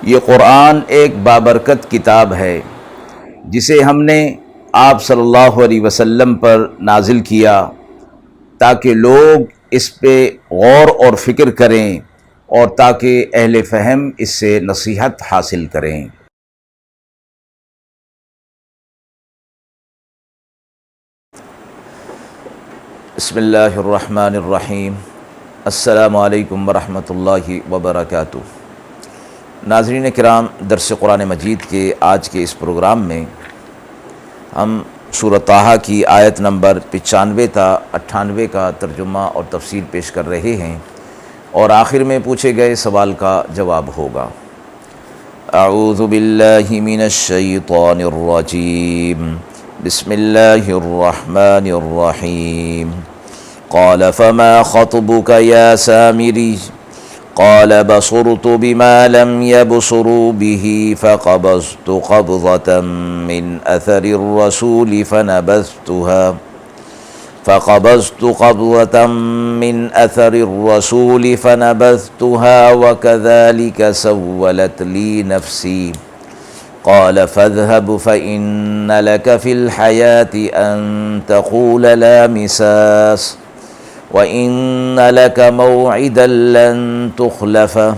یہ قرآن ایک بابرکت کتاب ہے جسے ہم نے آپ صلی اللہ علیہ وسلم پر نازل کیا تاکہ لوگ اس پہ غور اور فکر کریں اور تاکہ اہل فہم اس سے نصیحت حاصل کریں۔ بسم اللہ الرحمن الرحیم۔ السلام علیکم ورحمۃ اللہ وبرکاتہ۔ ناظرین کرام، درس قرآن مجید کے آج کے اس پروگرام میں ہم سورۃ طٰہٰ کی آیت نمبر 95 تا 98 کا ترجمہ اور تفسیر پیش کر رہے ہیں اور آخر میں پوچھے گئے سوال کا جواب ہوگا۔ اعوذ باللہ من الشیطان الرجیم، بسم اللہ الرحمن الرحیم۔ قال فما خطبك يا سامري؟ قال بصرت بما لم يبصروا به فقبضت قبضة من أثر الرسول فنبذتها وكذلك سولت لي نفسي قال فاذهب فإن لك في الحياة أن تقول لا مساس وَإِنَّ لَكَ مَوْعِدًا لَّن تُخْلَفَهُ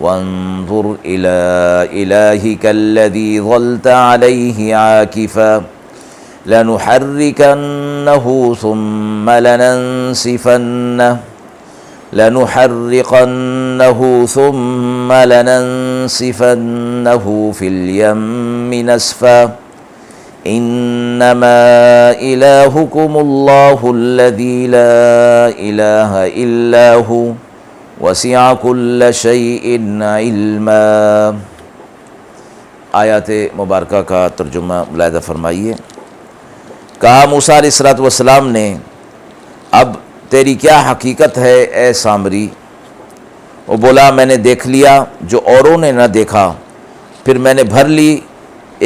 وَانظُرْ إِلَىٰ إِلَٰهِكَ الَّذِي ظَلْتَ عَلَيْهِ عَاكِفًا لَّنُحَرِّقَنَّهُ ثُمَّ لَنَنسِفَنَّهُ فِي الْيَمِّ نَسْفًا انما الہکم اللہ الذی لا الہ الا ہو وسع کل شیء علما۔ آیات مبارکہ کا ترجمہ ملاحظہ فرمائیے۔ کہا موسیٰ علیہ السلام نے، اب تیری کیا حقیقت ہے اے سامری؟ وہ بولا، میں نے دیکھ لیا جو اوروں نے نہ دیکھا، پھر میں نے بھر لی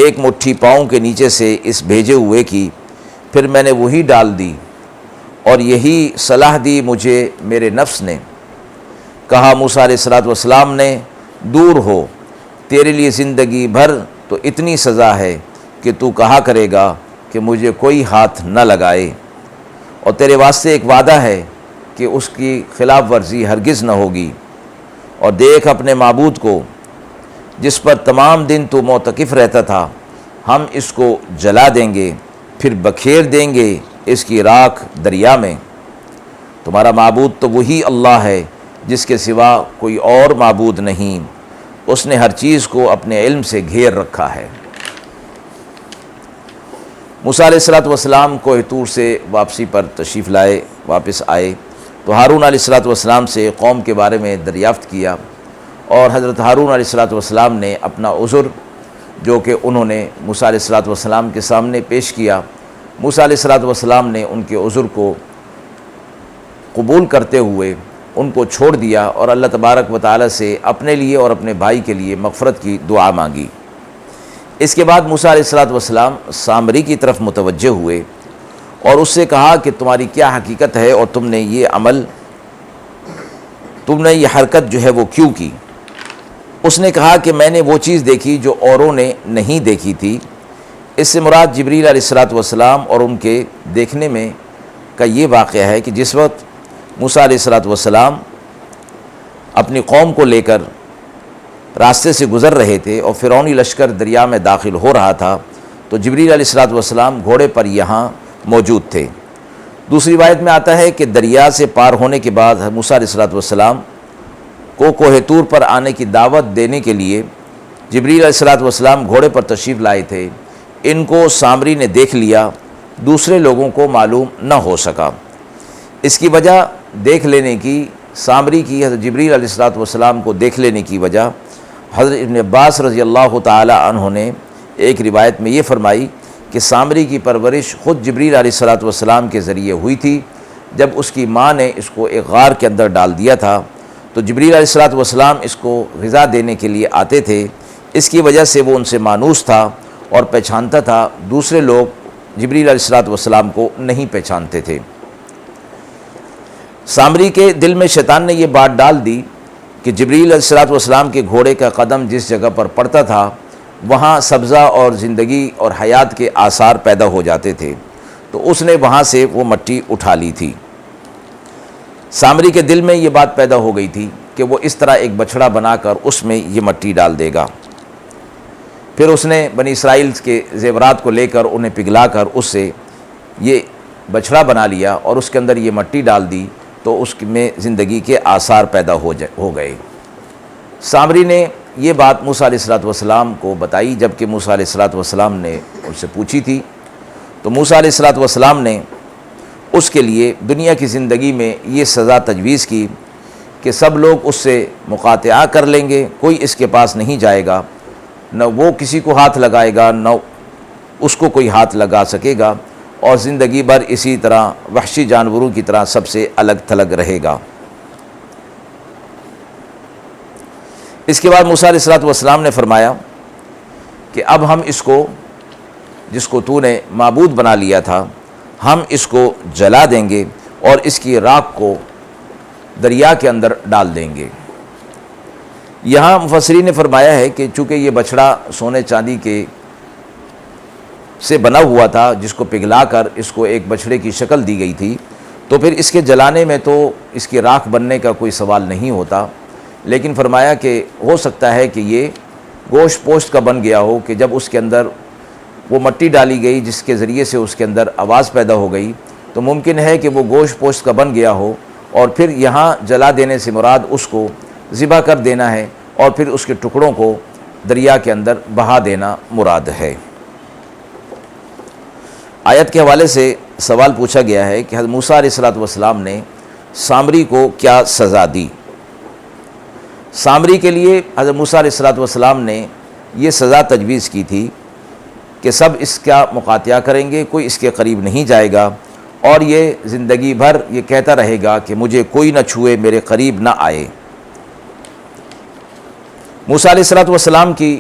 ایک مٹھی پاؤں کے نیچے سے اس بھیجے ہوئے کی، پھر میں نے وہی ڈال دی اور یہی صلاح دی مجھے میرے نفس نے۔ کہا موسیٰ علیہ السلام نے، دور ہو، تیرے لیے زندگی بھر تو اتنی سزا ہے کہ تو کہا کرے گا کہ مجھے کوئی ہاتھ نہ لگائے، اور تیرے واسطے ایک وعدہ ہے کہ اس کی خلاف ورزی ہرگز نہ ہوگی، اور دیکھ اپنے معبود کو جس پر تمام دن تو معتکف رہتا تھا، ہم اس کو جلا دیں گے، پھر بکھیر دیں گے اس کی راکھ دریا میں۔ تمہارا معبود تو وہی اللہ ہے جس کے سوا کوئی اور معبود نہیں، اس نے ہر چیز کو اپنے علم سے گھیر رکھا ہے۔ موسیٰ علیہ السلام کوہ طور سے واپسی پر تشریف لائے، واپس آئے تو ہارون علیہ السلام سے قوم کے بارے میں دریافت کیا، اور حضرت ہارون علیہ السلام نے اپنا عذر جو کہ انہوں نے موسیٰ علیہ السلام کے سامنے پیش کیا، موسیٰ علیہ السلام نے ان کے عذر کو قبول کرتے ہوئے ان کو چھوڑ دیا اور اللہ تبارک و تعالی سے اپنے لیے اور اپنے بھائی کے لیے مغفرت کی دعا مانگی۔ اس کے بعد موسیٰ علیہ السلام سامری کی طرف متوجہ ہوئے اور اس سے کہا کہ تمہاری کیا حقیقت ہے اور تم نے یہ حرکت جو ہے وہ کیوں کی؟ اس نے کہا کہ میں نے وہ چیز دیکھی جو اوروں نے نہیں دیکھی تھی۔ اس سے مراد جبریل علیہ السلام اور ان کے دیکھنے میں کا یہ واقعہ ہے کہ جس وقت موسیٰ علیہ السلام اپنی قوم کو لے کر راستے سے گزر رہے تھے اور فرعونی لشکر دریا میں داخل ہو رہا تھا، تو جبریل علیہ السلام گھوڑے پر یہاں موجود تھے۔ دوسری روایت میں آتا ہے کہ دریا سے پار ہونے کے بعد موسیٰ علیہ السلام کو کوہ طور پر آنے کی دعوت دینے کے لیے جبریل علیہ السلام گھوڑے پر تشریف لائے تھے۔ ان کو سامری نے دیکھ لیا، دوسرے لوگوں کو معلوم نہ ہو سکا۔ اس کی وجہ دیکھ لینے کی، سامری کی حضرت جبریل علیہ السلام کو دیکھ لینے کی وجہ حضرت ابن عباس رضی اللہ تعالی عنہ نے ایک روایت میں یہ فرمائی کہ سامری کی پرورش خود جبریل علیہ السلام کے ذریعے ہوئی تھی۔ جب اس کی ماں نے اس کو ایک غار کے اندر ڈال دیا تھا تو جبریل علیہ السلام اس کو غذا دینے کے لیے آتے تھے، اس کی وجہ سے وہ ان سے مانوس تھا اور پہچانتا تھا، دوسرے لوگ جبریل علیہ السلام کو نہیں پہچانتے تھے۔ سامری کے دل میں شیطان نے یہ بات ڈال دی کہ جبریل علیہ السلام کے گھوڑے کا قدم جس جگہ پر پڑتا تھا وہاں سبزہ اور زندگی اور حیات کے آثار پیدا ہو جاتے تھے، تو اس نے وہاں سے وہ مٹی اٹھا لی تھی۔ سامری کے دل میں یہ بات پیدا ہو گئی تھی کہ وہ اس طرح ایک بچھڑا بنا کر اس میں یہ مٹی ڈال دے گا۔ پھر اس نے بنی اسرائیل کے زیورات کو لے کر انہیں پگھلا کر اس سے یہ بچھڑا بنا لیا اور اس کے اندر یہ مٹی ڈال دی، تو اس میں زندگی کے آثار پیدا ہو گئے۔ سامری نے یہ بات موسیٰ علیہ السلام کو بتائی، جبکہ موسیٰ علیہ السلام نے ان سے پوچھی تھی، تو موسیٰ علیہ السلام نے اس کے لیے دنیا کی زندگی میں یہ سزا تجویز کی کہ سب لوگ اس سے مقاطعہ کر لیں گے، کوئی اس کے پاس نہیں جائے گا، نہ وہ کسی کو ہاتھ لگائے گا نہ اس کو کوئی ہاتھ لگا سکے گا، اور زندگی بھر اسی طرح وحشی جانوروں کی طرح سب سے الگ تھلگ رہے گا۔ اس کے بعد موسیٰ علیہ السلام نے فرمایا کہ اب ہم اس کو، جس کو تو نے معبود بنا لیا تھا، ہم اس کو جلا دیں گے اور اس کی راکھ کو دریا کے اندر ڈال دیں گے۔ یہاں مفسرین نے فرمایا ہے کہ چونکہ یہ بچھڑا سونے چاندی کے سے بنا ہوا تھا، جس کو پگھلا کر اس کو ایک بچھڑے کی شکل دی گئی تھی، تو پھر اس کے جلانے میں تو اس کی راکھ بننے کا کوئی سوال نہیں ہوتا، لیکن فرمایا کہ ہو سکتا ہے کہ یہ گوشت پوشت کا بن گیا ہو، کہ جب اس کے اندر وہ مٹی ڈالی گئی جس کے ذریعے سے اس کے اندر آواز پیدا ہو گئی، تو ممکن ہے کہ وہ گوشت پوشت کا بن گیا ہو، اور پھر یہاں جلا دینے سے مراد اس کو ذبح کر دینا ہے اور پھر اس کے ٹکڑوں کو دریا کے اندر بہا دینا مراد ہے۔ آیت کے حوالے سے سوال پوچھا گیا ہے کہ حضرت موسیٰ علیہ السلام نے سامری کو کیا سزا دی۔ سامری کے لیے حضرت موسیٰ علیہ السلام نے یہ سزا تجویز کی تھی کہ سب اس کا مقاطعہ کریں گے، کوئی اس کے قریب نہیں جائے گا، اور یہ زندگی بھر یہ کہتا رہے گا کہ مجھے کوئی نہ چھوئے، میرے قریب نہ آئے۔ موسیٰ علیہ السلام کی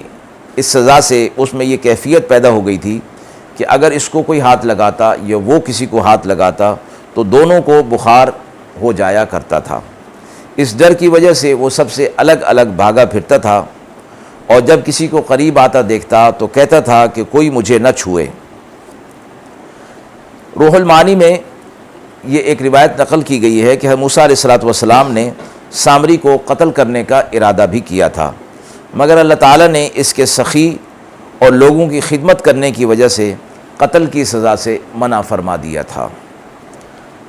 اس سزا سے اس میں یہ کیفیت پیدا ہو گئی تھی کہ اگر اس کو کوئی ہاتھ لگاتا یا وہ کسی کو ہاتھ لگاتا تو دونوں کو بخار ہو جایا کرتا تھا۔ اس ڈر کی وجہ سے وہ سب سے الگ الگ بھاگا پھرتا تھا، اور جب کسی کو قریب آتا دیکھتا تو کہتا تھا کہ کوئی مجھے نہ چھوئے۔ روح المعانی میں یہ ایک روایت نقل کی گئی ہے کہ موسیٰ علیہ السلام نے سامری کو قتل کرنے کا ارادہ بھی کیا تھا، مگر اللہ تعالیٰ نے اس کے سخی اور لوگوں کی خدمت کرنے کی وجہ سے قتل کی سزا سے منع فرما دیا تھا۔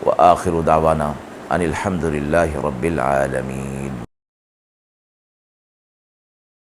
وآخر دعوانا ان الحمد للہ رب العالمین۔